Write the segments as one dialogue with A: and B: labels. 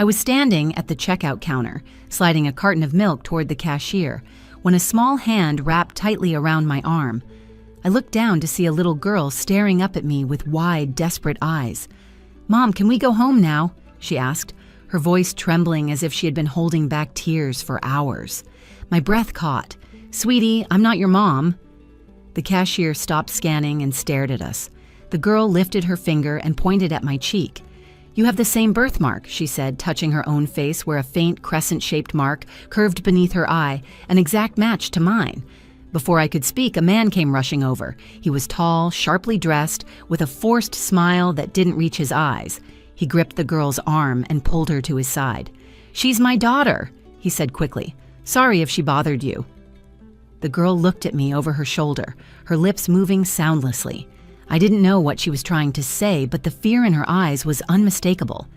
A: I was standing at the checkout counter, sliding a carton of milk toward the cashier, when a small hand wrapped tightly around my arm. I looked down to see a little girl staring up at me with wide, desperate eyes. "Mom, can we go home now?" she asked, her voice trembling as if she had been holding back tears for hours. My breath caught. "Sweetie, I'm not your mom." The cashier stopped scanning and stared at us. The girl lifted her finger and pointed at my cheek. "You have the same birthmark," she said, touching her own face where a faint crescent-shaped mark curved beneath her eye, an exact match to mine. Before I could speak, a man came rushing over. He was tall, sharply dressed, with a forced smile that didn't reach his eyes. He gripped the girl's arm and pulled her to his side. "She's my daughter," he said quickly. "Sorry if she bothered you." The girl looked at me over her shoulder, her lips moving soundlessly. I didn't know what she was trying to say, but the fear in her eyes was unmistakable.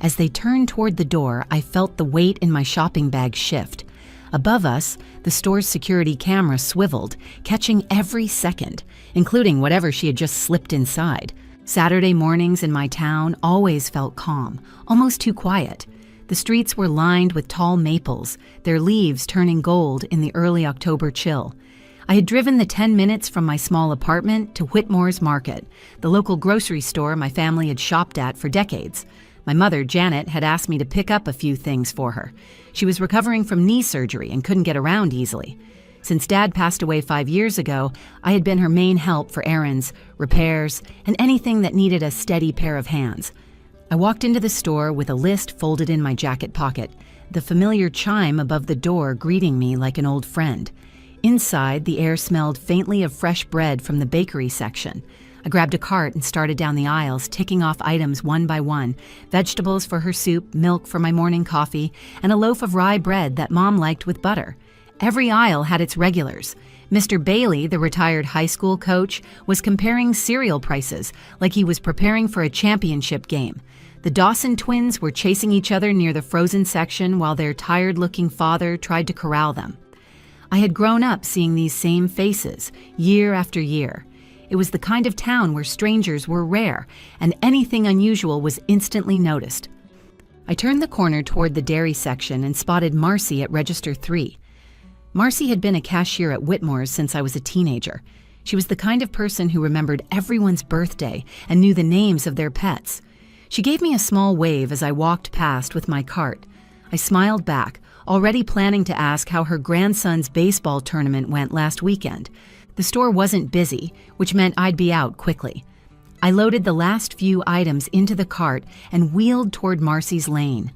A: As they turned toward the door, I felt the weight in my shopping bag shift. Above us, the store's security camera swiveled, catching every second, including whatever she had just slipped inside. Saturday mornings in my town always felt calm, almost too quiet. The streets were lined with tall maples, their leaves turning gold in the early October chill. I had driven the 10 minutes from my small apartment to Whitmore's Market, the local grocery store my family had shopped at for decades. My mother, Janet, had asked me to pick up a few things for her. She was recovering from knee surgery and couldn't get around easily. Since Dad passed away 5 years ago, I had been her main help for errands, repairs, and anything that needed a steady pair of hands. I walked into the store with a list folded in my jacket pocket, the familiar chime above the door greeting me like an old friend. Inside, the air smelled faintly of fresh bread from the bakery section. I grabbed a cart and started down the aisles, ticking off items one by one, vegetables for her soup, milk for my morning coffee, and a loaf of rye bread that Mom liked with butter. Every aisle had its regulars. Mr. Bailey, the retired high school coach, was comparing cereal prices like he was preparing for a championship game. The Dawson twins were chasing each other near the frozen section while their tired-looking father tried to corral them. I had grown up seeing these same faces, year after year. It was the kind of town where strangers were rare, and anything unusual was instantly noticed. I turned the corner toward the dairy section and spotted Marcy at Register 3. Marcy had been a cashier at Whitmore's since I was a teenager. She was the kind of person who remembered everyone's birthday and knew the names of their pets. She gave me a small wave as I walked past with my cart. I smiled back, already planning to ask how her grandson's baseball tournament went last weekend. The store wasn't busy, which meant I'd be out quickly. I loaded the last few items into the cart and wheeled toward Marcy's lane.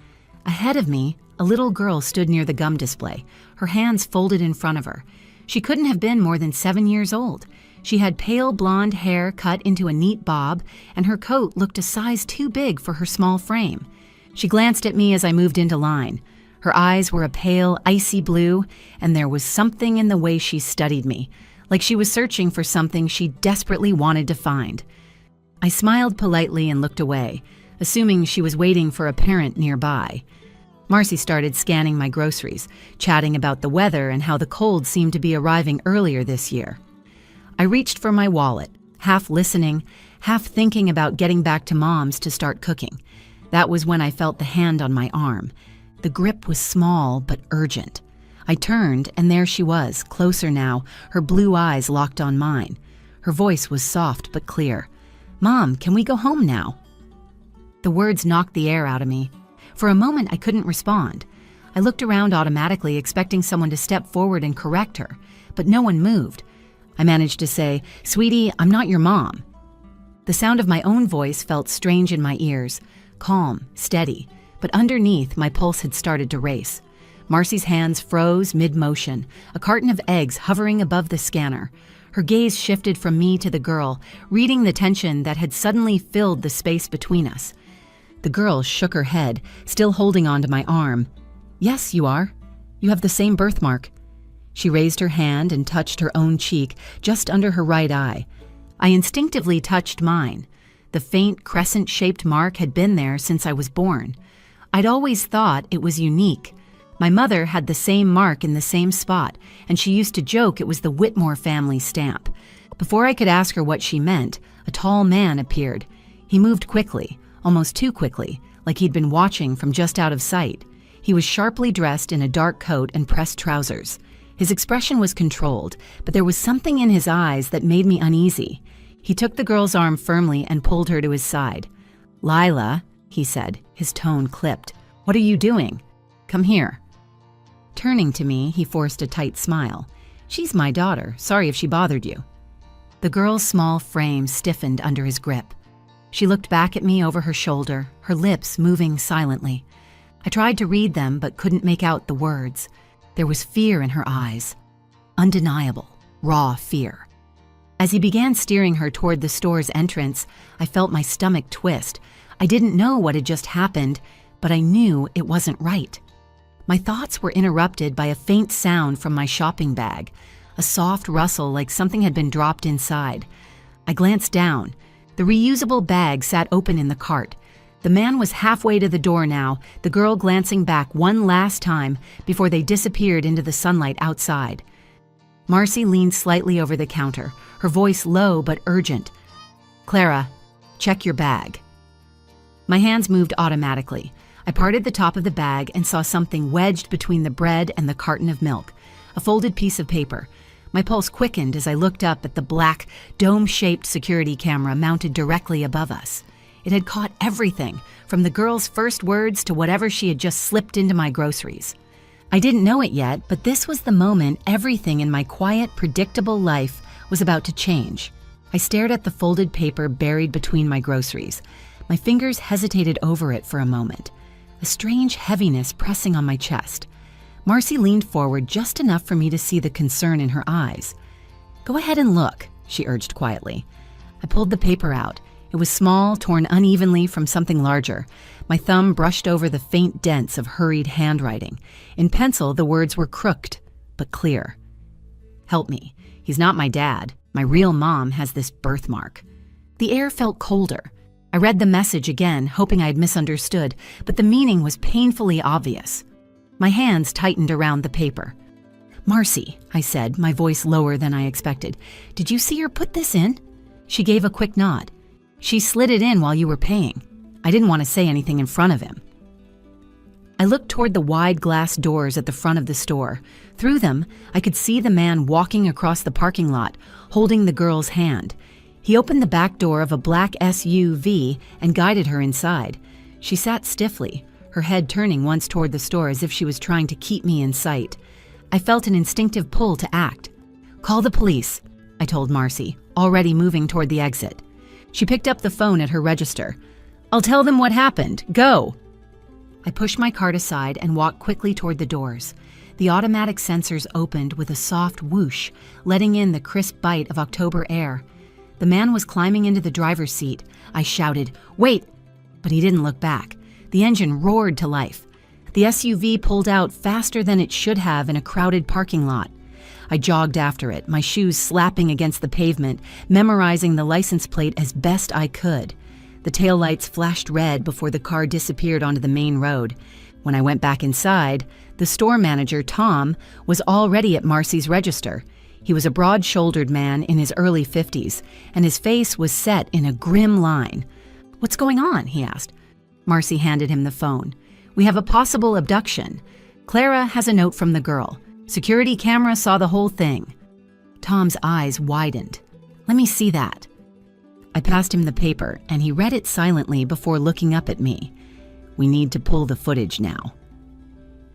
A: Ahead of me, a little girl stood near the gum display, her hands folded in front of her. She couldn't have been more than 7 years old. She had pale blonde hair cut into a neat bob, and her coat looked a size too big for her small frame. She glanced at me as I moved into line. Her eyes were a pale, icy blue, and there was something in the way she studied me, like she was searching for something she desperately wanted to find. I smiled politely and looked away, assuming she was waiting for a parent nearby. Marcy started scanning my groceries, chatting about the weather and how the cold seemed to be arriving earlier this year. I reached for my wallet, half listening, half thinking about getting back to Mom's to start cooking. That was when I felt the hand on my arm. The grip was small but urgent. I turned, and there she was, closer now, her blue eyes locked on mine. Her voice was soft but clear. "Mom, can we go home now?" The words knocked the air out of me. For a moment, I couldn't respond. I looked around automatically, expecting someone to step forward and correct her, but no one moved. I managed to say, "Sweetie, I'm not your mom." The sound of my own voice felt strange in my ears, calm, steady, but underneath, my pulse had started to race. Marcy's hands froze mid-motion, a carton of eggs hovering above the scanner. Her gaze shifted from me to the girl, reading the tension that had suddenly filled the space between us. The girl shook her head, still holding onto my arm. "Yes, you are. You have the same birthmark." She raised her hand and touched her own cheek, just under her right eye. I instinctively touched mine. The faint crescent-shaped mark had been there since I was born. I'd always thought it was unique. My mother had the same mark in the same spot, and she used to joke it was the Whitmore family stamp. Before I could ask her what she meant, a tall man appeared. He moved quickly, almost too quickly, like he'd been watching from just out of sight. He was sharply dressed in a dark coat and pressed trousers. His expression was controlled, but there was something in his eyes that made me uneasy. He took the girl's arm firmly and pulled her to his side. "Lila," he said, his tone clipped. "What are you doing? Come here." Turning to me, he forced a tight smile. "She's my daughter. Sorry if she bothered you." The girl's small frame stiffened under his grip. She looked back at me over her shoulder, her lips moving silently. I tried to read them but couldn't make out the words. There was fear in her eyes. Undeniable, raw fear. As he began steering her toward the store's entrance, I felt my stomach twist. I didn't know what had just happened, but I knew it wasn't right. My thoughts were interrupted by a faint sound from my shopping bag, a soft rustle like something had been dropped inside. I glanced down. The reusable bag sat open in the cart. The man was halfway to the door now, the girl glancing back one last time before they disappeared into the sunlight outside. Marcy leaned slightly over the counter, her voice low but urgent. "Clara, check your bag." My hands moved automatically. I parted the top of the bag and saw something wedged between the bread and the carton of milk, a folded piece of paper. My pulse quickened as I looked up at the black, dome-shaped security camera mounted directly above us. It had caught everything, from the girl's first words to whatever she had just slipped into my groceries. I didn't know it yet, but this was the moment everything in my quiet, predictable life was about to change. I stared at the folded paper buried between my groceries. My fingers hesitated over it for a moment, a strange heaviness pressing on my chest. Marcy leaned forward just enough for me to see the concern in her eyes. "Go ahead and look," she urged quietly. I pulled the paper out. It was small, torn unevenly from something larger. My thumb brushed over the faint dents of hurried handwriting. In pencil, the words were crooked, but clear. "Help me. He's not my dad. My real mom has this birthmark." The air felt colder. I read the message again, hoping I had misunderstood, but the meaning was painfully obvious. My hands tightened around the paper. "Marcy," I said, my voice lower than I expected, "did you see her put this in?" She gave a quick nod. "She slid it in while you were paying." I didn't want to say anything in front of him. I looked toward the wide glass doors at the front of the store. Through them, I could see the man walking across the parking lot, holding the girl's hand. He opened the back door of a black SUV and guided her inside. She sat stiffly, her head turning once toward the store as if she was trying to keep me in sight. I felt an instinctive pull to act. "Call the police," I told Marcy, already moving toward the exit. She picked up the phone at her register. "I'll tell them what happened. Go." I pushed my cart aside and walked quickly toward the doors. The automatic sensors opened with a soft whoosh, letting in the crisp bite of October air. The man was climbing into the driver's seat. I shouted, "Wait!" But he didn't look back. The engine roared to life. The SUV pulled out faster than it should have in a crowded parking lot. I jogged after it, my shoes slapping against the pavement, memorizing the license plate as best I could. The taillights flashed red before the car disappeared onto the main road. When I went back inside, the store manager, Tom, was already at Marcy's register. He was a broad-shouldered man in his early 50s, and his face was set in a grim line. "What's going on?" he asked. Marcy handed him the phone. "We have a possible abduction. Clara has a note from the girl. Security camera saw the whole thing." Tom's eyes widened. "Let me see that." I passed him the paper, and he read it silently before looking up at me. "We need to pull the footage now."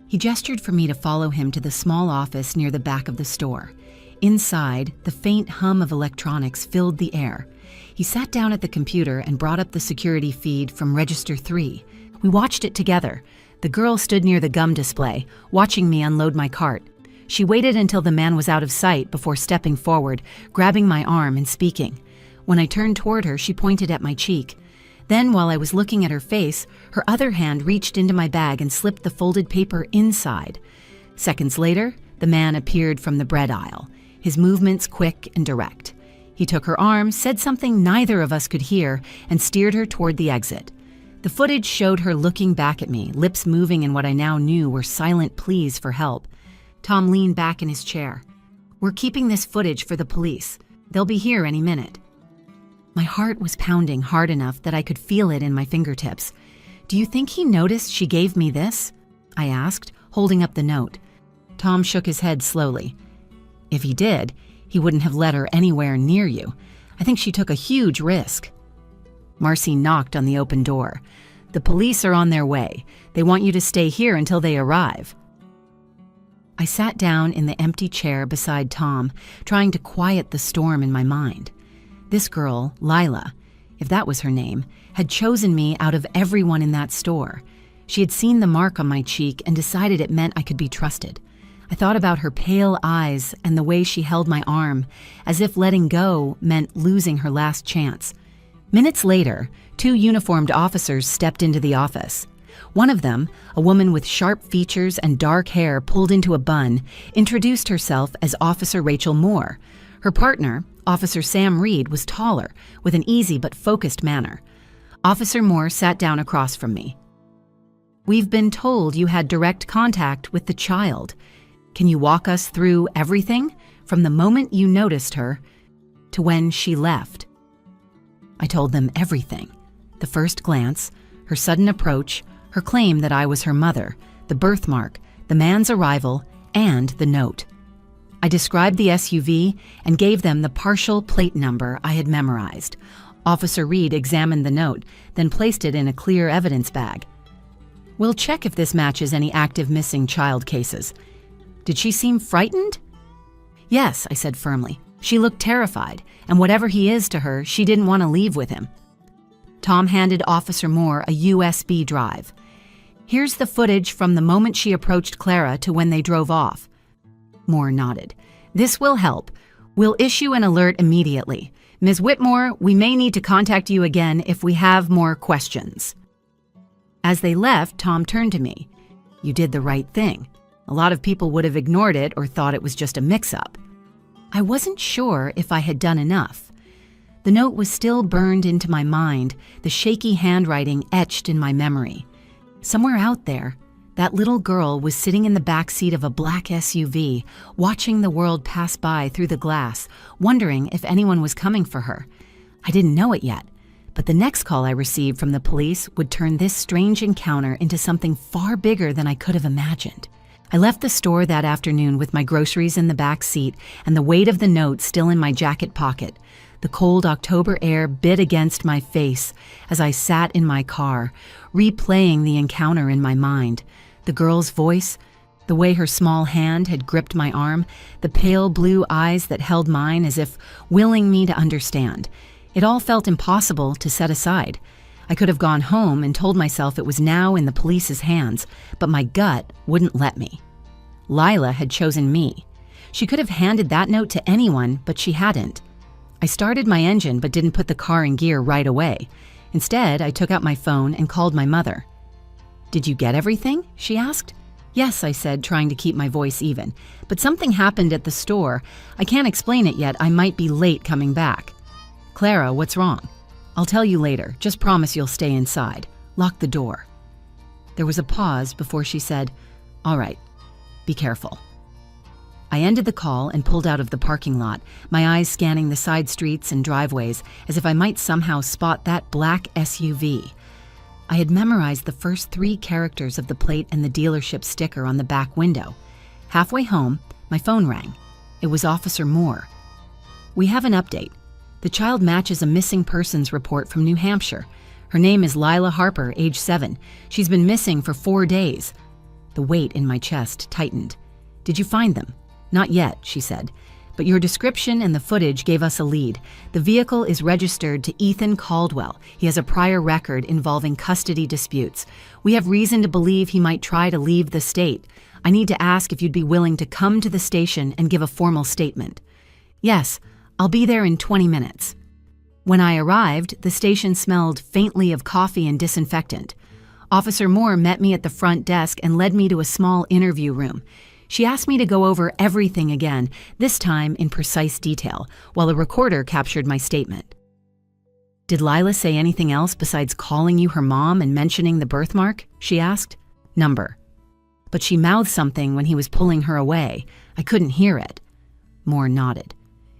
A: He gestured for me to follow him to the small office near the back of the store. Inside, the faint hum of electronics filled the air. He sat down at the computer and brought up the security feed from Register 3. We watched it together. The girl stood near the gum display, watching me unload my cart. She waited until the man was out of sight before stepping forward, grabbing my arm and speaking. When I turned toward her, she pointed at my cheek. Then, while I was looking at her face, her other hand reached into my bag and slipped the folded paper inside. Seconds later, the man appeared from the bread aisle, his movements quick and direct. He took her arm, said something neither of us could hear, and steered her toward the exit. The footage showed her looking back at me, lips moving in what I now knew were silent pleas for help. Tom leaned back in his chair. "We're keeping this footage for the police. They'll be here any minute." My heart was pounding hard enough that I could feel it in my fingertips. Do you think he noticed she gave me this? I asked, holding up the note. Tom shook his head slowly. If he did, he wouldn't have let her anywhere near you. I think she took a huge risk. Marcy knocked on the open door. The police are on their way. They want you to stay here until they arrive. I sat down in the empty chair beside Tom, trying to quiet the storm in my mind. This girl, Lila, if that was her name, had chosen me out of everyone in that store. She had seen the mark on my cheek and decided it meant I could be trusted. I thought about her pale eyes and the way she held my arm, as if letting go meant losing her last chance. Minutes later, 2 uniformed officers stepped into the office. One of them, a woman with sharp features and dark hair pulled into a bun, introduced herself as Officer Rachel Moore. Her partner, Officer Sam Reed, was taller, with an easy but focused manner. Officer Moore sat down across from me. We've been told you had direct contact with the child. Can you walk us through everything, from the moment you noticed her to when she left? I told them everything. The first glance, her sudden approach, her claim that I was her mother, the birthmark, the man's arrival, and the note. I described the SUV and gave them the partial plate number I had memorized. Officer Reed examined the note, then placed it in a clear evidence bag. We'll check if this matches any active missing child cases. Did she seem frightened? Yes, I said firmly. She looked terrified, and whatever he is to her, she didn't want to leave with him. Tom handed Officer Moore a USB drive. Here's the footage from the moment she approached Clara to when they drove off. Moore nodded. This will help. We'll issue an alert immediately. Ms. Whitmore, we may need to contact you again if we have more questions. As they left, Tom turned to me. You did the right thing. A lot of people would have ignored it or thought it was just a mix-up. I wasn't sure if I had done enough. The note was still burned into my mind, the shaky handwriting etched in my memory. Somewhere out there, that little girl was sitting in the back seat of a black SUV, watching the world pass by through the glass, wondering if anyone was coming for her. I didn't know it yet, but the next call I received from the police would turn this strange encounter into something far bigger than I could have imagined. I left the store that afternoon with my groceries in the back seat and the weight of the note still in my jacket pocket. The cold October air bit against my face as I sat in my car, replaying the encounter in my mind. The girl's voice, the way her small hand had gripped my arm, the pale blue eyes that held mine as if willing me to understand. It all felt impossible to set aside. I could have gone home and told myself it was now in the police's hands, but my gut wouldn't let me. Lila had chosen me. She could have handed that note to anyone, but she hadn't. I started my engine but didn't put the car in gear right away. Instead, I took out my phone and called my mother. Did you get everything? She asked. Yes, I said, trying to keep my voice even. But something happened at the store. I can't explain it yet. I might be late coming back. Clara, what's wrong? I'll tell you later. Just promise you'll stay inside. Lock the door. There was a pause before she said, All right, be careful. I ended the call and pulled out of the parking lot, my eyes scanning the side streets and driveways as if I might somehow spot that black SUV. I had memorized the first 3 characters of the plate and the dealership sticker on the back window. Halfway home, my phone rang. It was Officer Moore. We have an update. The child matches a missing persons report from New Hampshire. Her name is Lila Harper, age 7. She's been missing for 4 days. The weight in my chest tightened. Did you find them? Not yet, she said. But your description and the footage gave us a lead. The vehicle is registered to Ethan Caldwell. He has a prior record involving custody disputes. We have reason to believe he might try to leave the state. I need to ask if you'd be willing to come to the station and give a formal statement. Yes, I'll be there in 20 minutes. When I arrived, the station smelled faintly of coffee and disinfectant. Officer Moore met me at the front desk and led me to a small interview room. She asked me to go over everything again, this time in precise detail, while a recorder captured my statement. Did Lila say anything else besides calling you her mom and mentioning the birthmark? She asked. Number. But she mouthed something when he was pulling her away. I couldn't hear it. Moore nodded.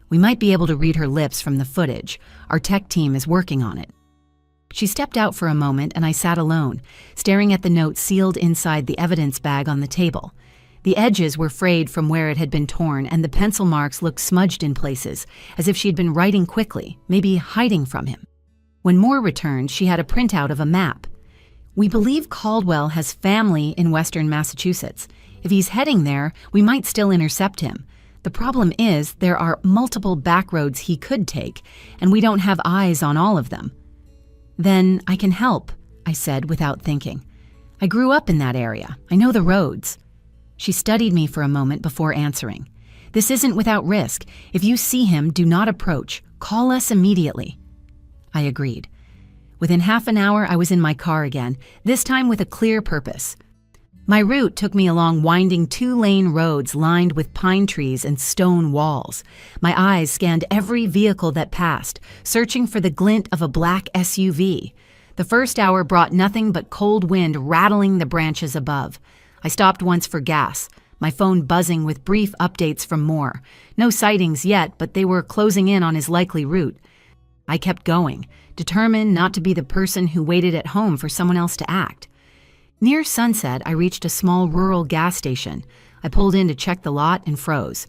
A: We might be able to read her lips from the footage. Our tech team is working on it. She stepped out for a moment and I sat alone, staring at the note sealed inside the evidence bag on the table. The edges were frayed from where it had been torn and the pencil marks looked smudged in places, as if she'd been writing quickly, maybe hiding from him. When Moore returned, she had a printout of a map. "We believe Caldwell has family in western Massachusetts. If he's heading there, we might still intercept him. The problem is there are multiple back roads he could take, and we don't have eyes on all of them." "Then I can help," I said without thinking. "I grew up in that area. I know the roads." She studied me for a moment before answering. "This isn't without risk. If you see him, do not approach. Call us immediately." I agreed. Within half an hour, I was in my car again, this time with a clear purpose. My route took me along winding two-lane roads lined with pine trees and stone walls. My eyes scanned every vehicle that passed, searching for the glint of a black SUV. The first hour brought nothing but cold wind rattling the branches above. I stopped once for gas, my phone buzzing with brief updates from Moore. No sightings yet, but they were closing in on his likely route. I kept going, determined not to be the person who waited at home for someone else to act. Near sunset, I reached a small rural gas station. I pulled in to check the lot and froze.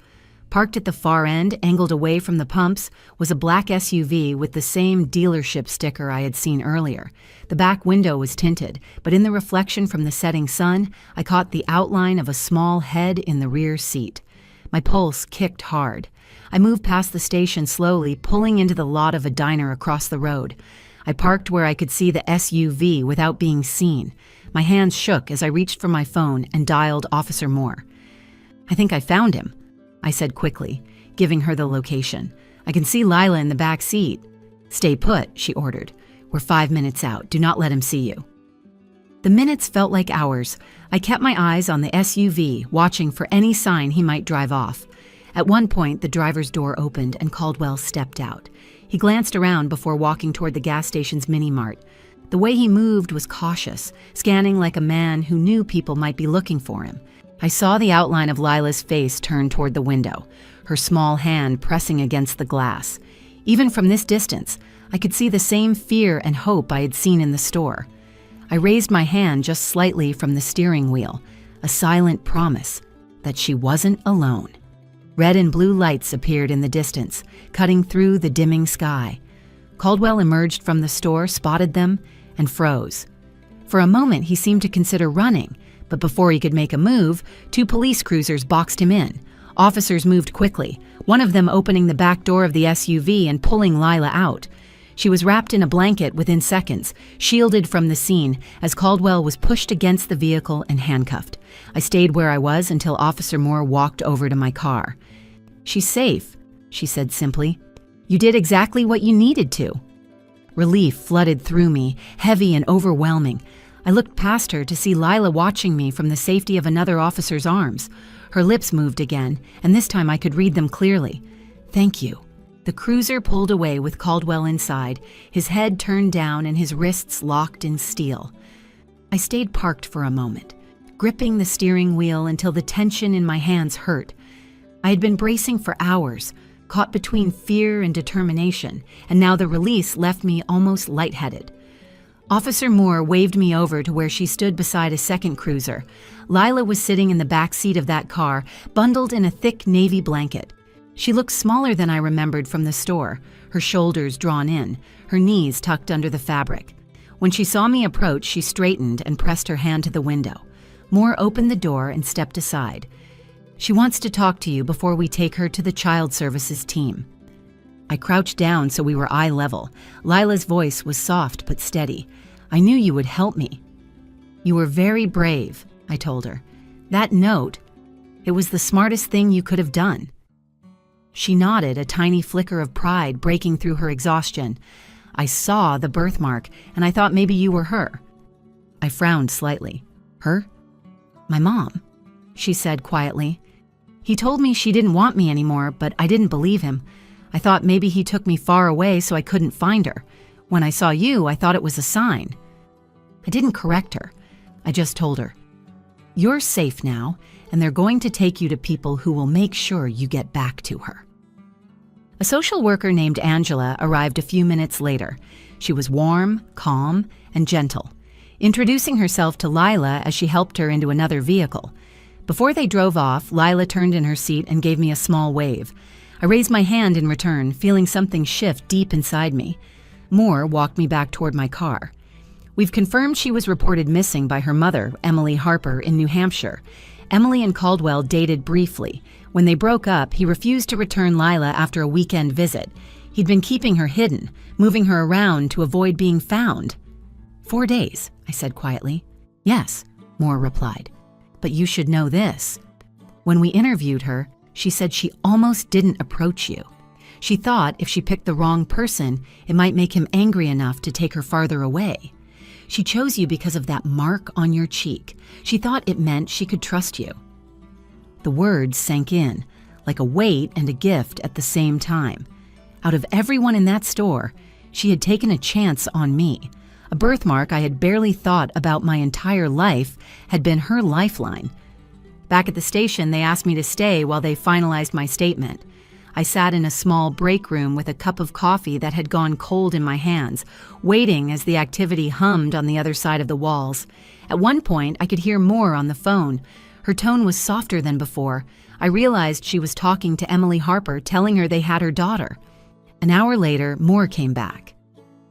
A: Parked at the far end, angled away from the pumps, was a black SUV with the same dealership sticker I had seen earlier. The back window was tinted, but in the reflection from the setting sun, I caught the outline of a small head in the rear seat. My pulse kicked hard. I moved past the station slowly, pulling into the lot of a diner across the road. I parked where I could see the SUV without being seen. My hands shook as I reached for my phone and dialed Officer Moore. "I think I found him," I said quickly, giving her the location. "I can see Lila in the back seat." "Stay put," she ordered. "We're 5 minutes out. Do not let him see you." The minutes felt like hours. I kept my eyes on the SUV, watching for any sign he might drive off. At one point, the driver's door opened and Caldwell stepped out. He glanced around before walking toward the gas station's mini-mart. The way he moved was cautious, scanning like a man who knew people might be looking for him. I saw the outline of Lila's face turn toward the window, her small hand pressing against the glass. Even from this distance, I could see the same fear and hope I had seen in the store. I raised my hand just slightly from the steering wheel, a silent promise that she wasn't alone. Red and blue lights appeared in the distance, cutting through the dimming sky. Caldwell emerged from the store, spotted them, and froze. For a moment, he seemed to consider running, but before he could make a move, 2 police cruisers boxed him in. Officers moved quickly, one of them opening the back door of the SUV and pulling Lila out. She was wrapped in a blanket within seconds, shielded from the scene, as Caldwell was pushed against the vehicle and handcuffed. I stayed where I was until Officer Moore walked over to my car. "She's safe," she said simply. "You did exactly what you needed to." Relief flooded through me, heavy and overwhelming. I looked past her to see Lila watching me from the safety of another officer's arms. Her lips moved again, and this time I could read them clearly. "Thank you." The cruiser pulled away with Caldwell inside, his head turned down and his wrists locked in steel. I stayed parked for a moment, gripping the steering wheel until the tension in my hands hurt. I had been bracing for hours, caught between fear and determination, and now the release left me almost lightheaded. Officer Moore waved me over to where she stood beside a second cruiser. Lila was sitting in the back seat of that car, bundled in a thick navy blanket. She looked smaller than I remembered from the store, her shoulders drawn in, her knees tucked under the fabric. When she saw me approach, she straightened and pressed her hand to the window. Moore opened the door and stepped aside. "She wants to talk to you before we take her to the child services team." I crouched down so we were eye level. Lila's voice was soft but steady. "I knew you would help me." "You were very brave," I told her. "That note, it was the smartest thing you could have done." She nodded, a tiny flicker of pride breaking through her exhaustion. "I saw the birthmark, and I thought maybe you were her." I frowned slightly. "Her?" "My mom," she said quietly. "He told me she didn't want me anymore, but I didn't believe him. I thought maybe he took me far away so I couldn't find her. When I saw you, I thought it was a sign." I didn't correct her. I just told her, "You're safe now, and they're going to take you to people who will make sure you get back to her." A social worker named Angela arrived a few minutes later. She was warm, calm, and gentle, introducing herself to Lila as she helped her into another vehicle. Before they drove off, Lila turned in her seat and gave me a small wave. I raised my hand in return, feeling something shift deep inside me. Moore walked me back toward my car. We've confirmed she was reported missing by her mother, Emily Harper, in New Hampshire. Emily and Caldwell dated briefly. When they broke up, he refused to return Lila after a weekend visit. He'd been keeping her hidden, moving her around to avoid being found. 4 days, I said quietly. Yes, Moore replied. But you should know this. When we interviewed her, she said she almost didn't approach you. She thought if she picked the wrong person, it might make him angry enough to take her farther away. She chose you because of that mark on your cheek. She thought it meant she could trust you. The words sank in, like a weight and a gift at the same time. Out of everyone in that store, she had taken a chance on me. A birthmark I had barely thought about my entire life had been her lifeline. Back at the station, they asked me to stay while they finalized my statement. I sat in a small break room with a cup of coffee that had gone cold in my hands, waiting as the activity hummed on the other side of the walls. At one point, I could hear Moore on the phone. Her tone was softer than before. I realized she was talking to Emily Harper, telling her they had her daughter. An hour later, Moore came back.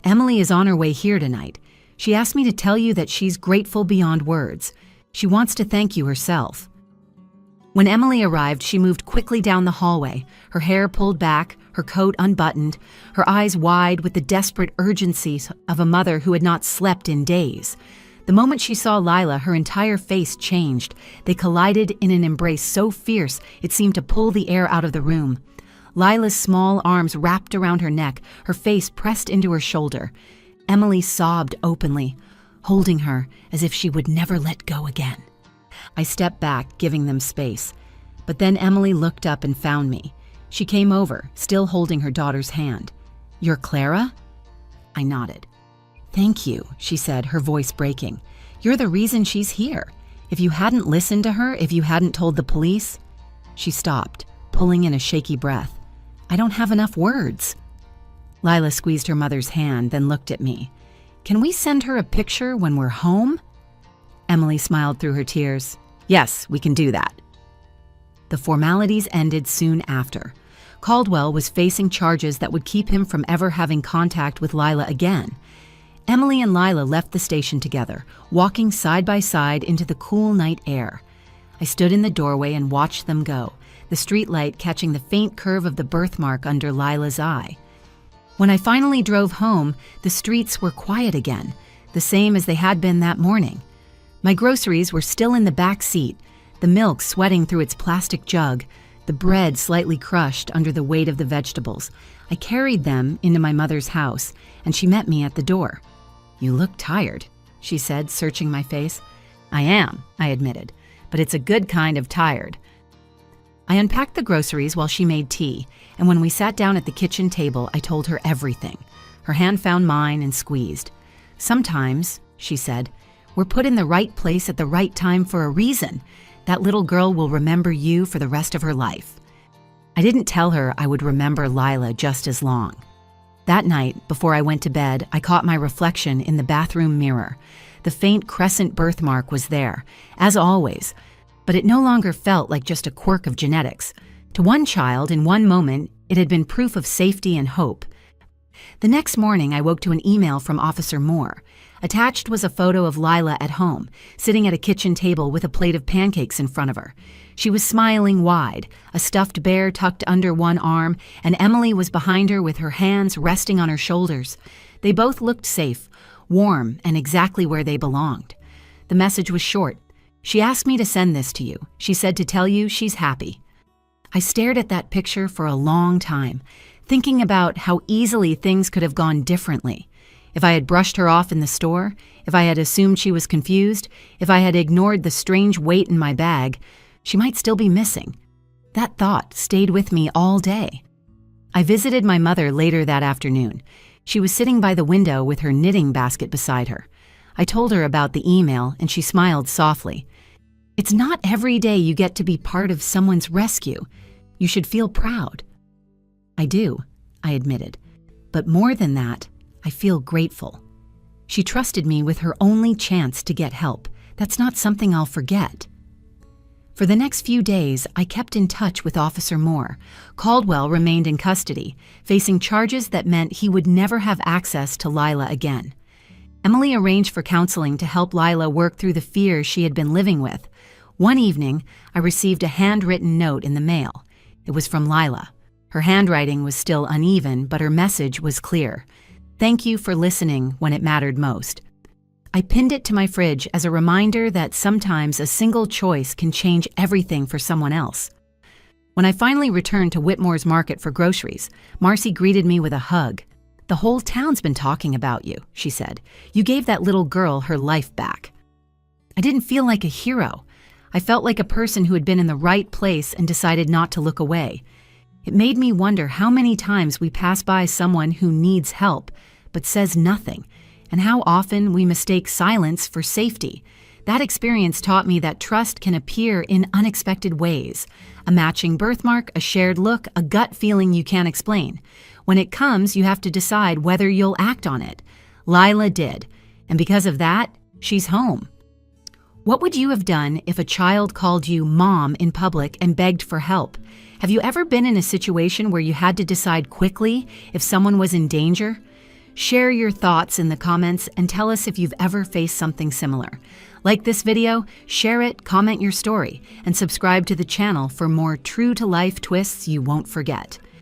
A: Emily is on her way here tonight. She asked me to tell you that she's grateful beyond words. She wants to thank you herself. When Emily arrived, she moved quickly down the hallway, her hair pulled back, her coat unbuttoned, her eyes wide with the desperate urgency of a mother who had not slept in days. The moment she saw Lila, her entire face changed. They collided in an embrace so fierce it seemed to pull the air out of the room. Lila's small arms wrapped around her neck, her face pressed into her shoulder. Emily sobbed openly, holding her as if she would never let go again. I stepped back, giving them space. But then Emily looked up and found me. She came over, still holding her daughter's hand. "You're Clara?" I nodded. "Thank you," she said, her voice breaking. "You're the reason she's here. If you hadn't listened to her, if you hadn't told the police..." She stopped, pulling in a shaky breath. "I don't have enough words." Lila squeezed her mother's hand, then looked at me. "Can we send her a picture when we're home?" Emily smiled through her tears. "Yes, we can do that." The formalities ended soon after. Caldwell was facing charges that would keep him from ever having contact with Lila again. Emily and Lila left the station together, walking side by side into the cool night air. I stood in the doorway and watched them go, the streetlight catching the faint curve of the birthmark under Lila's eye. When I finally drove home, the streets were quiet again, the same as they had been that morning. My groceries were still in the back seat, the milk sweating through its plastic jug, the bread slightly crushed under the weight of the vegetables. I carried them into my mother's house, and she met me at the door. "You look tired," she said, searching my face. "I am," I admitted, "but it's a good kind of tired." I unpacked the groceries while she made tea, and when we sat down at the kitchen table, I told her everything. Her hand found mine and squeezed. "Sometimes," she said, "we're put in the right place at the right time for a reason. That little girl will remember you for the rest of her life." I didn't tell her I would remember Lila just as long. That night, before I went to bed, I caught my reflection in the bathroom mirror. The faint crescent birthmark was there, as always, but it no longer felt like just a quirk of genetics. To one child, in one moment, it had been proof of safety and hope. The next morning, I woke to an email from Officer Moore. Attached was a photo of Lila at home, sitting at a kitchen table with a plate of pancakes in front of her. She was smiling wide, a stuffed bear tucked under one arm, and Emily was behind her with her hands resting on her shoulders. They both looked safe, warm, and exactly where they belonged. The message was short. "She asked me to send this to you. She said to tell you she's happy." I stared at that picture for a long time, thinking about how easily things could have gone differently. If I had brushed her off in the store, if I had assumed she was confused, if I had ignored the strange weight in my bag, she might still be missing. That thought stayed with me all day. I visited my mother later that afternoon. She was sitting by the window with her knitting basket beside her. I told her about the email, and she smiled softly. "It's not every day you get to be part of someone's rescue. You should feel proud." "I do," I admitted. "But more than that, I feel grateful. She trusted me with her only chance to get help. That's not something I'll forget. For the next few days, I kept in touch with Officer Moore. Caldwell remained in custody, facing charges that meant he would never have access to Lila again. Emily arranged for counseling to help Lila work through the fears she had been living with. One evening, I received a handwritten note in the mail. It was from Lila. Her handwriting was still uneven, but her message was clear. Thank you for listening when it mattered most. I pinned it to my fridge as a reminder that sometimes a single choice can change everything for someone else. When I finally returned to Whitmore's Market for groceries, Marcy greeted me with a hug. "The whole town's been talking about you," she said. "You gave that little girl her life back." I didn't feel like a hero. I felt like a person who had been in the right place and decided not to look away. It made me wonder how many times we pass by someone who needs help but says nothing, and how often we mistake silence for safety. That experience taught me that trust can appear in unexpected ways. A matching birthmark, a shared look, a gut feeling you can't explain. When it comes, you have to decide whether you'll act on it. Lila did, and because of that, she's home. What would you have done if a child called you mom in public and begged for help? Have you ever been in a situation where you had to decide quickly if someone was in danger? Share your thoughts in the comments and tell us if you've ever faced something similar. Like this video, share it, comment your story, and subscribe to the channel for more true-to-life twists you won't forget.